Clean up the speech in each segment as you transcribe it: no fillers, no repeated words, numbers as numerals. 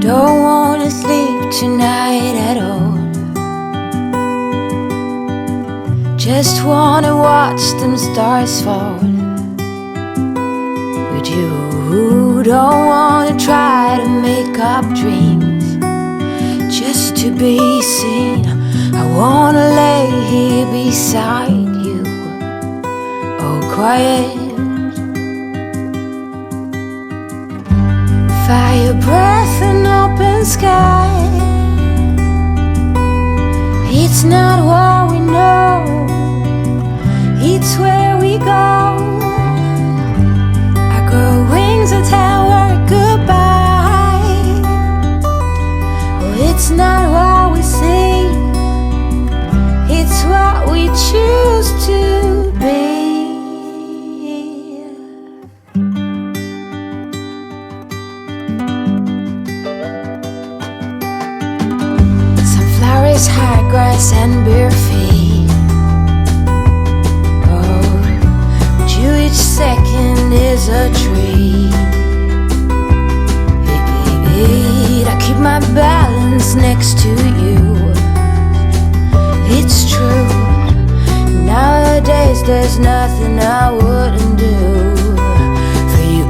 don't wanna sleep tonight at all. Just wanna watch them stars fall. But you don't wanna try to make up dreams just to be seen. I wanna lay here beside you, all quiet. Fire breath and open sky. It's not what we know, it's where we go. I grow wings and tell her goodbye. Oh, it's not what we see, it's what we choose to be. Sunflowers, high grass and bare feet. Oh, but you each second is a treat. I keep my balance next to you. It's true, nowadays there's nothing I wouldn't do for you.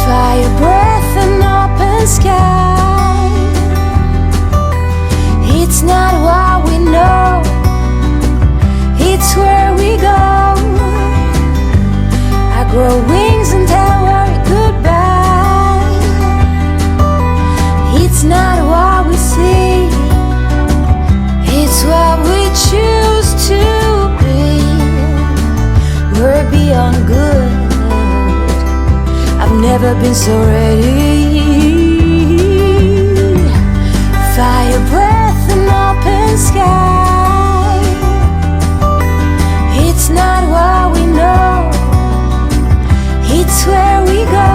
Fire breath and open sky. It's not what we know, it's where we go. I grow wings and tell her goodbye. It's not what we see, it's what we choose to be. We're beyond good, I've never been so ready. Fire breath and open sky. It's not what we know, it's where we go.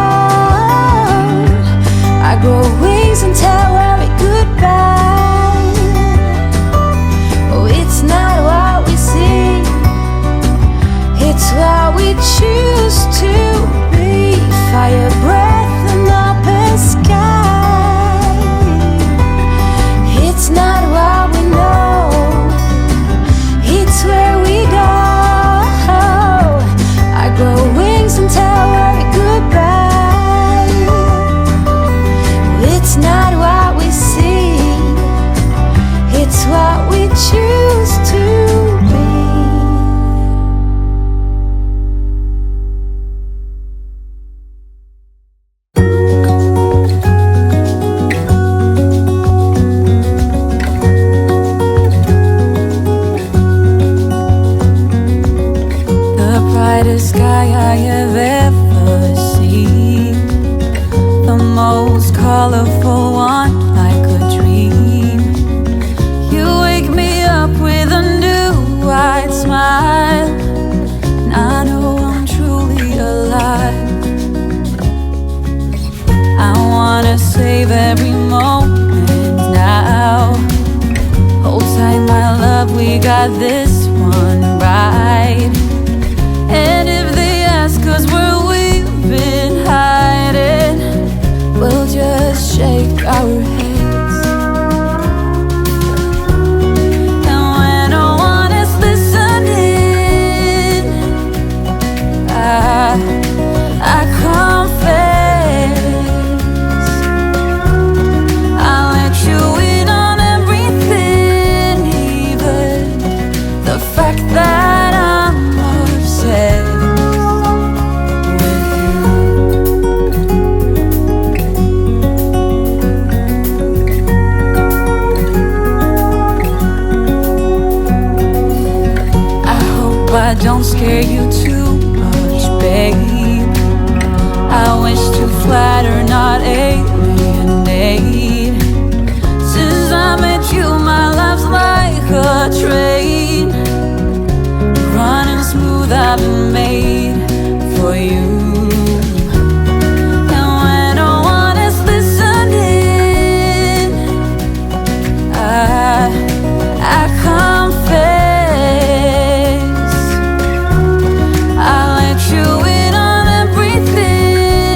I grow wings and tell her goodbye. Oh, it's not what we see, it's what we choose to be. Fire breath and open sky. It's not what we know, it's where we go. I grow wings and tell her goodbye. It's not what we see, it's what we choose to be. The brightest sky I have ever seen, the most colorful one, like a dream. You wake me up with a new white smile, and I know I'm truly alive. I wanna save every moment now. Hold tight, my love, we got this one right. And if they ask us where we've been hiding, we'll just shake our heads. And when no one is listening, I confess, I let you in on everything, even the fact that I'm obsessed with you. I hope I don't scare you too much, babe. I wish to flatter, not alienate. Since I met you, my life's like a train, running smooth, I've been made for you. And when no one is listening, I confess, I let you in on everything,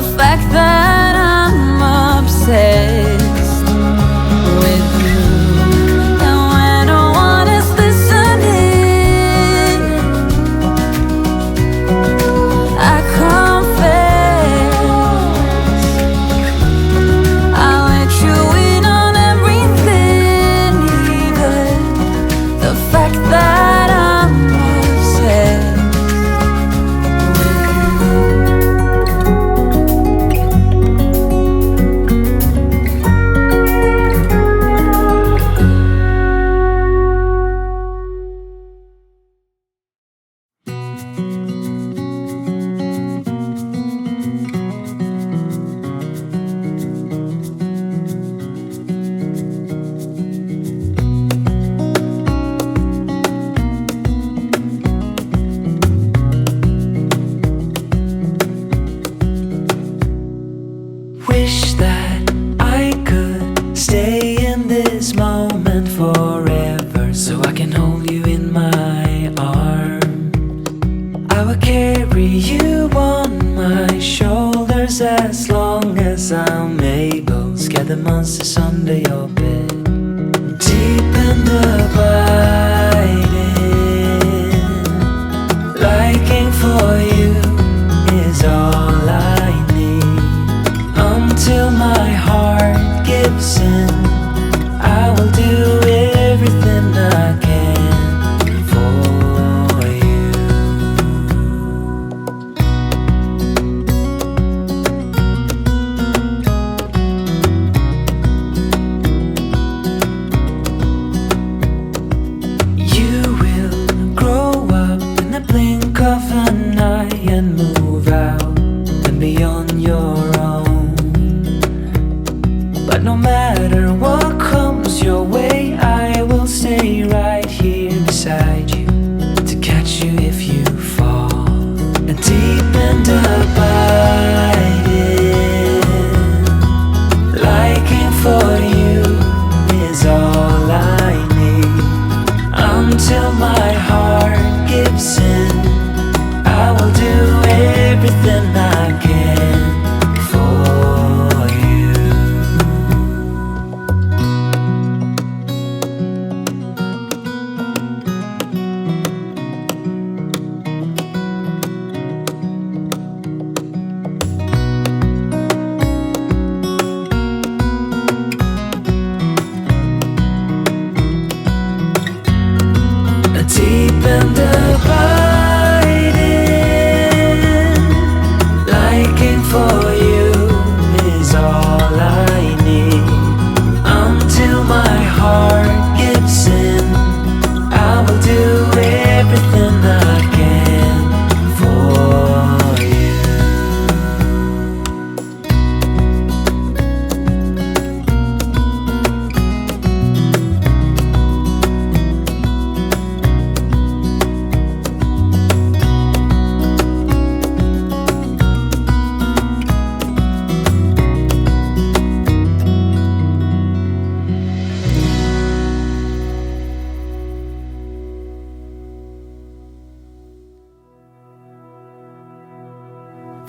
the fact that I'm obsessed with you. And when no one is listening, I confess I let you in on everything, even the fact that I'm obsessed. Wish that I could stay in this moment forever, so I can hold you in my arms. I will carry you on my shoulders as long as I'm able. Scare the monsters under your bed. Deep and abiding, liking for you is all I need. Until my heart gives in, I will do everything I can for you. You will grow up in the blink of an eye and move out and beyond your own. But no matter what comes your way, I will stay right here beside you to catch you if you fall. And deep and abiding, liking for you is all I need. Until my heart gives in, I will do everything I can for you. Deep and abiding, liking for you is all I need. Until my heart gives in, I will do everything I can for you.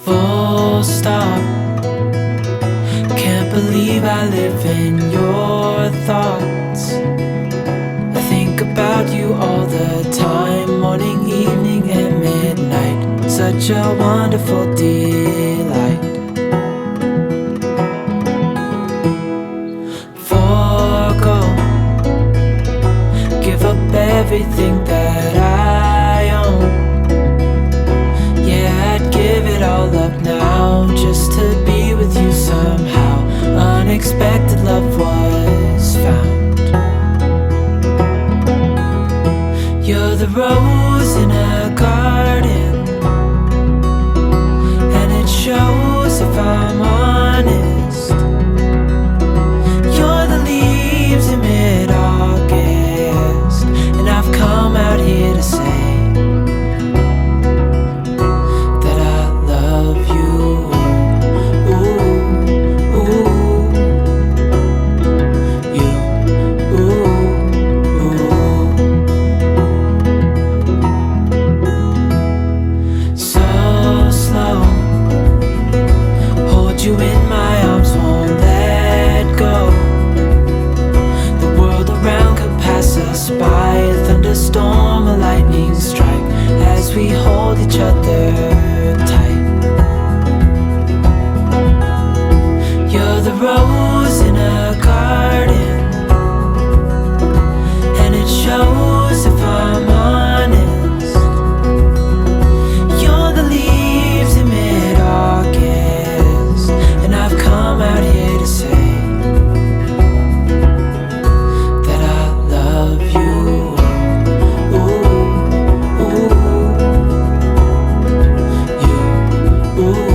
Full stop. Can't believe I live in your thoughts. I think about you all the time, morning, evening, and midnight. Such a wonderful delight. Forgo, give up everything that I own. Yeah, I'd give it all up now just to be with you somehow. Unexpected love was found. You're the rose in a garden, and it shows if I'm honest. You're the leaves in mid-August, and I've come hold each other tight. You're the rose in a garden, and it shows if I'm honest. You're the leaves in mid-August, and I've come out here to say that I love you. Ooh, ooh, you, ooh.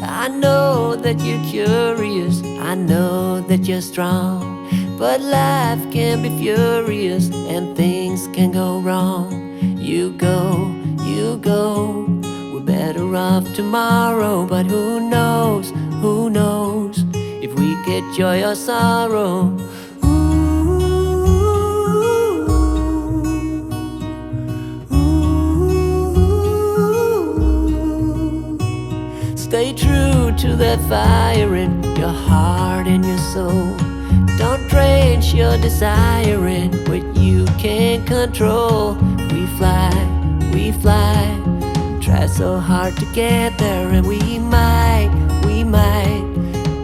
I know that you're curious, I know that you're strong, but life can be furious and things can go wrong. You go, we're better off tomorrow, but who knows if we get joy or sorrow. Stay true to that fire in your heart and your soul. Don't drench your desire in what you can't control. We fly, try so hard to get there, and we might be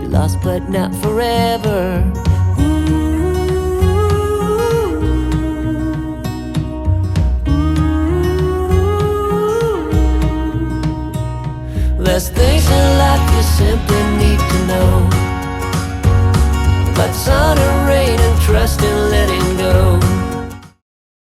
lost but not forever. There's things in life you simply need to know, but sun and